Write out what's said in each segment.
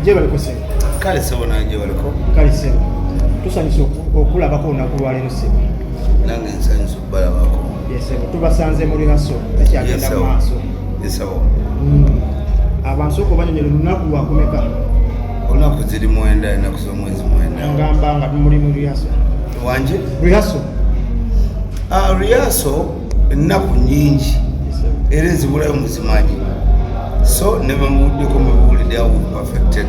Jeba likose. Kale sebo nanje waliko. Kale sebo. Tusanyise okulabako olunaku lwaleero sebo. Nange nsanyise okubalabako. Yes sebo. Tubasanze muri haso. Ekyagenda mu maaso. Yes sebo. Abantu ko banyonyera olunaku lwakumeka. Olunaku ziri 9 ennaku z'omwezi 9. Ngamba nga muri haso. Wanje? Rihaso. Rihaso ennaku nyingi. Era ezibulayo muzimanyi. So never muddeko mubuulidde awo perfected.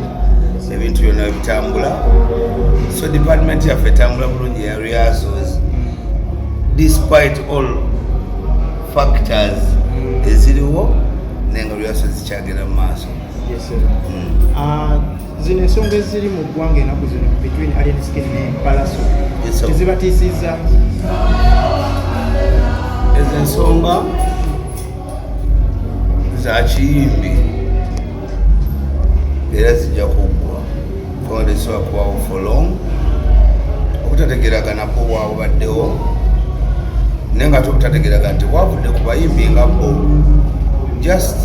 Ebintu byonna bitambula. So department yaffe etambula bulungi ya rehearsals despite all factors eziriwo nenga rehearsals zikyagenda mu maaso. Yes sir. Zino ensonga eziri mu ggwanga ennaku zino between Alien Skin ne Palaso tezibatiisizza. Ezo ensonga za kiyimbi era zijja kuggwa kubadesobola kubawo for long okutategeragana bo bwabaddewo naye nga tobutategeragana nti bwavudde ku bayimbi nga bo just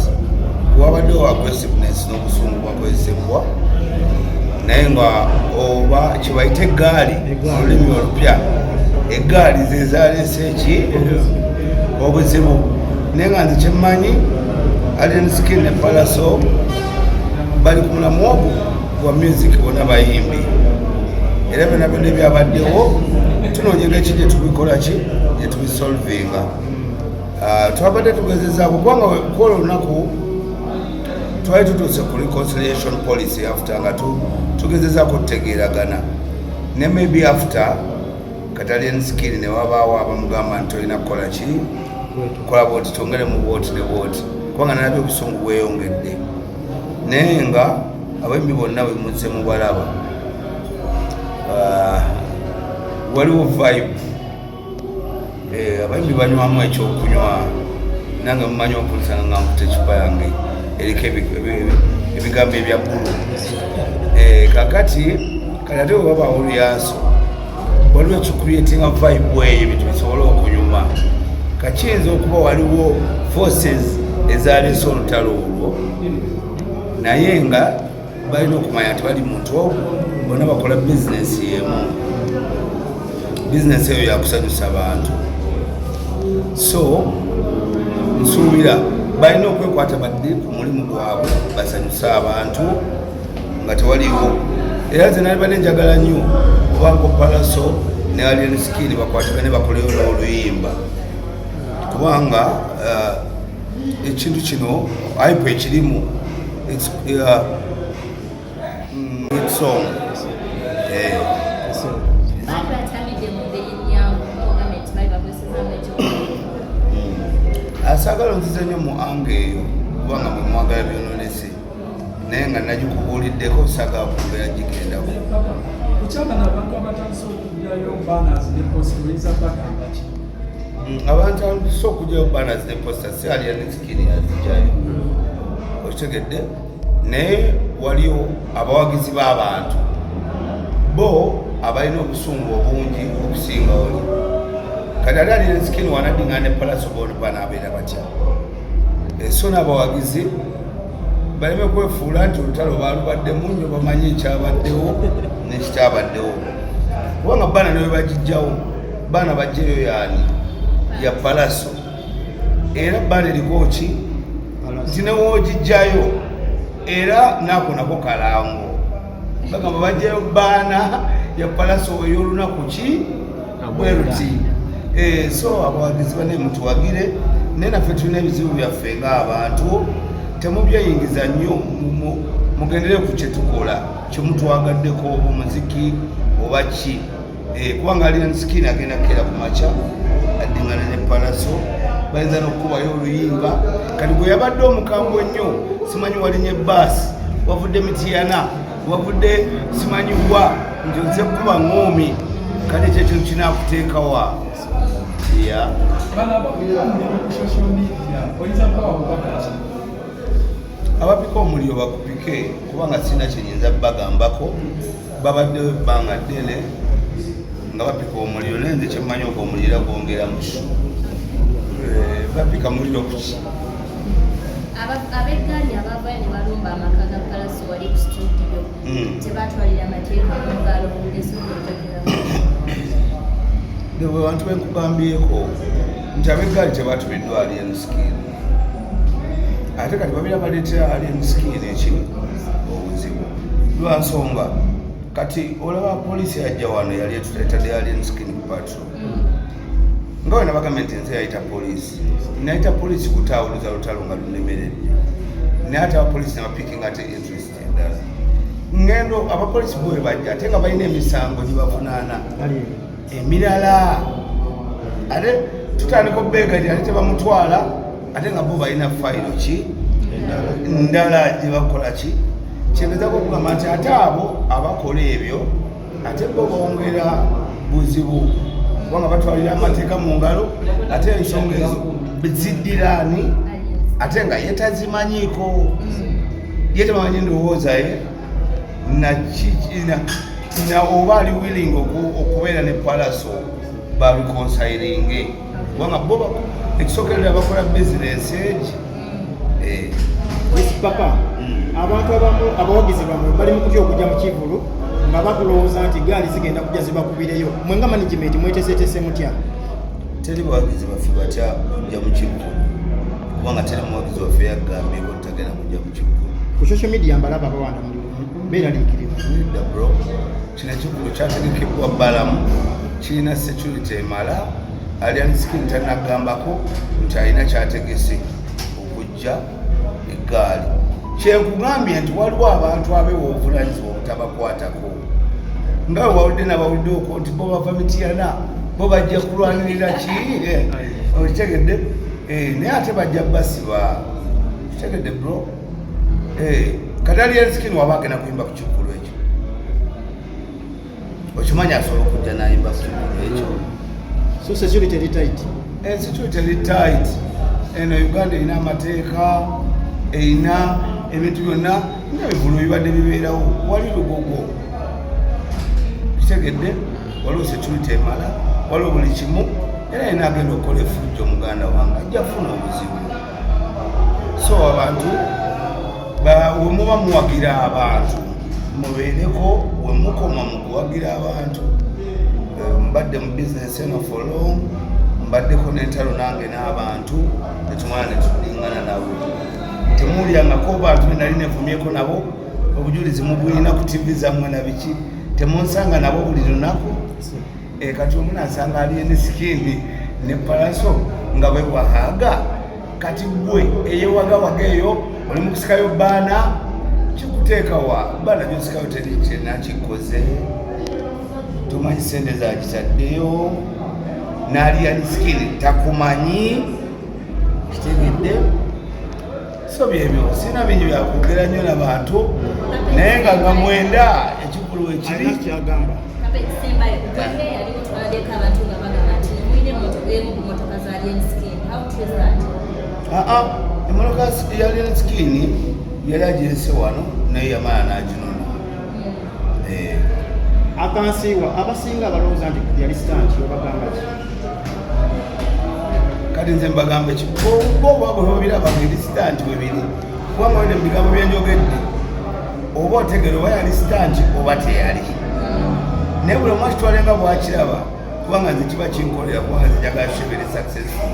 wabaddewo aggressiveness n'obusungu bwakozesebwa naye nga oba kibayita eggaali olulimi olupya eggaali zezaleese eki obuzibu naye nga nze kyemmanyi Alien Skin ne Palaso bali ku mulamu ogwo gwa music bona bayimbi era byonna byonna ebyabaddewo tunoonyega eki gye tubikola ki gye tubisolvinga. Twabadde tugezezaako kubanga kukola olunaku twali tutuuse ku reconciliation policy after nga tugezezaako tutegeeragana ne maybe after kati Alien Skin ne wabaawo abamugamba nti olina kukola ki kola bwoti twongere mu bwoti ne bwoti kubanga nalabye obusungu bweyongedde naye nga abayimbi bonna bwe muzze mubalaba waliwo vibe abayimbi banywamu ekyokunywa nange mumanyi okulisanga nga nkuta ekipa yange eriko ebigambo ebya bbulu kakati kati ate bwe babaawo lyaso waliwo ekikureatinga vibe eyo ebintu bisobole okunyuma kakiyinza okuba waliwo forces ezaleese olutalo olwo naye nga balina okumanya nti bali muntu ogwo bonna bakola bizinesi yemu bizinesi eyo yakusanyusa abantu so nsuubira balina okwekwata badde ku mulimu gwabwe basanyuse abantu nga tewaliwo era ze nali badde njagala nnyo kubanga Palaso ne Alien Skin bakwatagane bakoleyo n'oluyimba kubanga ekintu kino aipu ekirimu song asagala nzize nnyo mu anga eyo kubanga mwe mwagala byononese naye nga nagikubuuliddeko sagala kumbeera gigendako abantu so okugyayo banners ne posta si Alien Skin yazigyayo okitegedde naye waliwo abawagizi b'abantu bo abalina obusungu obungi okusinga oli kati ali Alien Skin wanadinga ne Palaso bana abeera batya so n'abawagizi baleme kwefuula nti olutalo baalubaddemu nnyo bamanyi ekyabaddewo nekikyabaddewo kubanga bana newe bagijjawo bana bajjeyo yaani ya Palaso era bana eriko ki nti newoogijjayo era nako nako kalango bagamba bajjayo baana ya Palaso ey'olunaku ki bwe ruti so abawagizi bane mutuwagire naye naffe tulina ebizibu byaffe ng'abantu temubyeyingiza nnyo mugendere ku kye tukola kyemutwagaddeko oba omuziki oba ki kubanga Alien Skin agenda kukeera ku makya addingana ne Palaso bayinza n'okukubayo oluyimba kati gwe yabadde omukambwe nnyo simanyi walinye baasi wavudde Mitiyana wavudde simanyi wa nti nze kuba ngoomi kati ekyo ekintu kinaakuteekawa abapika omuliro bakupike kubanga sina kyenyinza bagambako babadde ebbanga ddene nga bapika omuliro naye nze kyemmanyi ogwo omuliro gwongera musu bapika muliro kuki abeggaali abavayo ne balumba amaka ga Palaso wali ku studio tebatwalira amateeka mu ngalo bwe bantu benkugambyeko nti ab'eggaali tebatumiddwa alien skin ate kati babira baleetera alien skin ekiri obuzibu lwansonga kati olaba poliisi yajja wano yali etuleetadde alien skin patrol nga wena bagambye nti nze yayita poliisi nayita poliisi kutaawuluza lutalo nga lunemeredde naye ate abapoliisi nebapikinga ate interest endala ngendo abapoliisi bwe bajja ate nga balina emisango gibavunaana emirala ate tutandika obeegari ate tebamutwala ate nga bo balina fayiro ki ndala gyebakola ki kyengezako okugamba nti ate abo abakola ebyo ate bo bongera buzibu kubanga batwalira amateeka mu ngalo ate ensonga ezo ziddiraani ate nga yetazimanyiiko ye tebamanyi ndowooza ye na oba ali willing okubeera ne palaso babikonsiringe kubanga bo ekisookerera bakola bizinesi egi papa abantu abamu abawagizi bamwe bali mu kutya okujja mu kivulu nga bakulowooza nti gaali zigenda kujja zibakubireyo mwe nga management mweteeseteese mutya teri bawagizi baffe batya kujja mu kivulu kubanga teri muwagizi waffe yagambyeeko tutagenda kujja mu kivulu ku social media mbalaba bawanda beeraliikirivu da bro kino ekivulu kyategekebwa bbalamu kirina security emala alien skin tanagambako nti alina kyategese okujja eggaali kyenkugambye nti waliwo abantu abeewa obuvunanyizibwa obutabakwatako nga wawulidde nabawuliddeoko nti bo bava mitiyana bo bajja kulwanirira ki okitegedde naye ate bajja basiba kitegedde bro kati alien skin waba agenda kuyimba ku kikulu ekyo okimanyi asobola okujja nayimba ku kikulu ekyo so security eri tight security eri tight eno Uganda erina amateeka erina ebintu byonna ngaebivulu bibadde bibeerawo wali lugogo kitegedde waliwo security emala waliwo buli kimu era yina agenda okukola efujjo muganda wange ajja kufuna obuzibu so abantu wemuba muwagira abantu mubeereko wemukoma mu kuwagira abantu mbadde mu bizinesi eno for long mbaddeko n'entalo nange n'abantu netumala netudingana nabo temuulyangako bantu benali nevumyeko nabo obujulizi mubulina ku tv zammwe na biki temunsanga nabo buli lunaku kati omunasanga alien skin ne palaso nga bwewahaga kati gwe eyewagawaga eyo oli mukusikayo baana kikuteekawa baana gyosikayo tenakikoze tomanyi sente zakitaddeyo n'alien skin takumanyi kitegedde so byebyo sina bingi byakwogera nnyo n'abantu naye nga nga mwenda ekikulu ekiri kyagamba emotoka ya alien skin yali agirese wano naye yamala n'aginona akansiiwa abasinga balowooza nti yali stanti obagamba ki kati nze mbagamba bo bwebabiraba ngeristanti webiri kubanga wene mubigambo byenjogedde oba otegere oba yali stanti oba teyali naye buli omu akitwalenga bwakiraba kubanga nze kiba kinkolera kubanga nze njagala shebere successful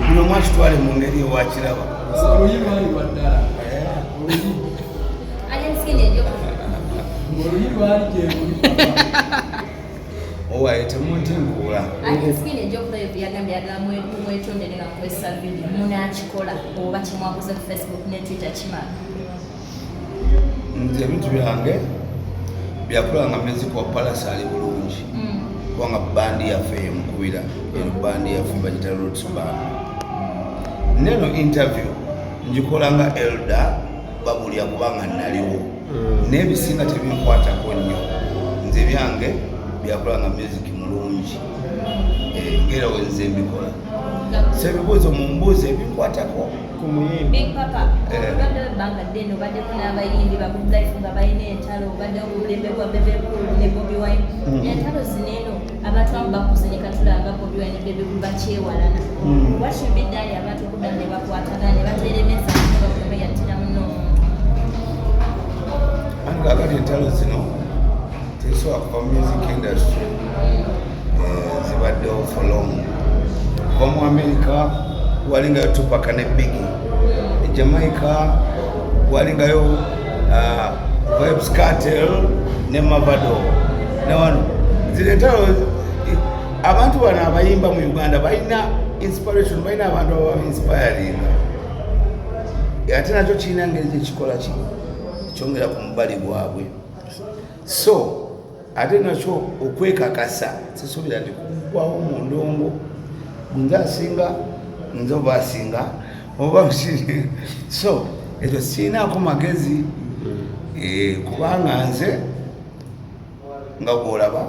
buli omu akitwale mu ngeri ewakiraba owaye temuntenguula skin ejjokuba yagambye agamwetonde ne gamukozesa vidiyo munakikola oba kimwakoze ku Facebook ne Twitter kimala nze ebintu byange byakola nga music wa Palace ali bulungi kubanga bandi yaffe emukubira eno bandi yaffe bagita Roots Band neno interview njikola nga elder babulya kubanga naliwo n'ebisinga tebinkwatako nnyo nze byange byakola nga music mulungi ngera wenze mbikola sebibuuzo mumbuuzo ebinkwatako Big Papa, obadde webbanga ddene obaddeko n'abayimbi ba Good Life nga balina entalo obadde obulembe bwa Bebe Cool ne Bobi Wine entalo zino eno abantu amu bakuze ne katulanga Bobi Wine ne Bebe Cool bakyewalana what should be done abantu okuddamu ne bakwatagana ne bateeremeza bakume yattira muno omuntu kakati entalo zino tezisobola kuva mu music industry zibaddewo for long. Kuva mu America walingayo Tupac ne Biggie, e Jamaica walingayo Vybz Kartel ne Mavado ne wano zile entalo. Abantu bano abayimba mu Uganda balina inspiration, balina abantu ababa inspiring. Ate nakyo kirina ngeri gyekikola kyongera ku mubali gwabwe. So ate nakyo okwekakasa sisuubira nti kuggwawo mu ndongo nze asinga nze oba asinga oba musiri. So ekyo siinaako magezi kubanga nze nga gwolaba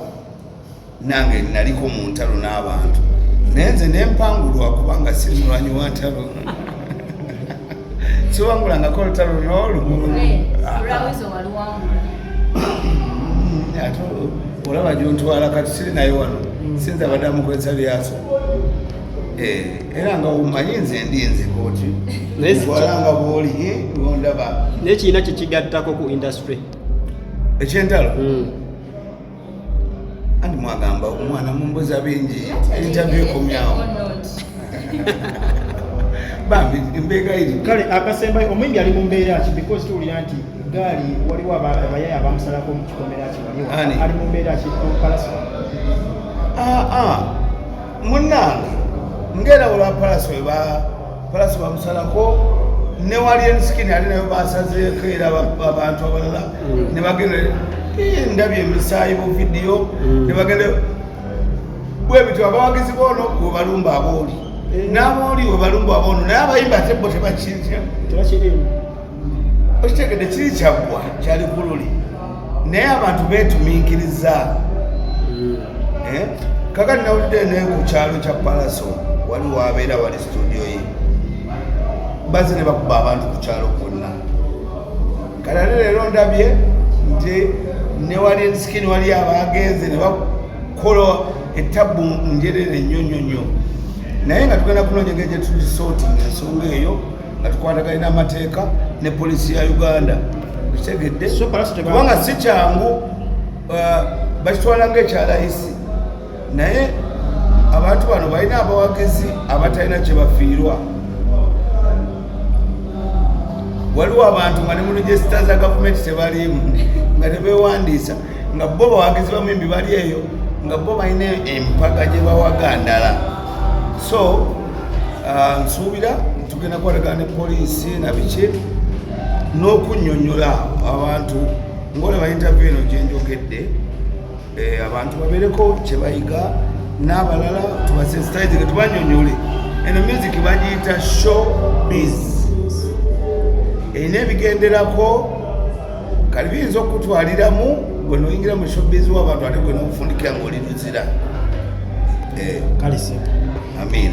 nange naliko mu ntalo n'abantu naye nze nempangulwa kubanga si mulwanyi wa ntalo. Siwangulangako olutalo n'olumu. Ate olaba gyontwala kati siri naye wano sinza abadde amukozesa lyaso. Era nga omanyi nze ndi nzikooti twalanga bwoli ondaba. Naye kirina kyekigattako ku industry ekyentalo. Andi mwagamba omwana mumbuza bingi interview ekomyawo bambi mbegairi kale akasembayo omwimbi ali mu mbeera ki because tuwulira nti gaali waliwo abayaya abamusalako mu kikomera ki waliwo ali mu mbeera ki Palaso. Munnange ngera olwa Palaso bamusalako ne wali ensikini ali nayo basazeeko era abantu abalala ne bagenda ndabye emisaayi mu vidiyo ne bagenda bwe bityo. Abawagizi boono bwe balumba abooli n'abooli bwe balumba abono naye abayimba ate bo tebakirimu. Okitegedde kiri kyaggwa kyali kululi naye abantu beetumiikiriza. Kakati nawulidde naye ku kyalo kya Palaso waliwo abeera wali studio ye bazze ne bakuba abantu ku kyalo kwonna. Kale ate leero ndabye nti ne wali ensikini wali abagenze ne bakola ettabu njerere nnyonnyonnyo naye nga tugenda kunoonya engeri gye tulisootinga ensonga eyo nga tukwataganye n'amateeka ne poliisi ya Uganda. Kitegedde kubanga si kyangu bakitwala ng'ekyalayisi naye abantu bano balina abawagizi abatalina kye bafiirwa. Waliwo abantu nga ne mu regisita za gavumenti tebalimu nga tebeewandiisa nga bo bawagizi bamwimbi bali eyo nga bo balina empaga gye bawaga ndala. So nsuubira tugenda kukwatagana ne poliisi na biki n'okunnyonnyola abantu ng'olaba interview eno gye njogedde abantu babeereko kye bayiga n'abalala tubasensitize tubanyonyole. Eno music bagiyita showbiz erina ebigenderako kali biyinza okutwaliramu gwe noyingira mu showbiz w'abantu ate gwe n'okufundikira ng'oli luzira. Kalisi. Amina.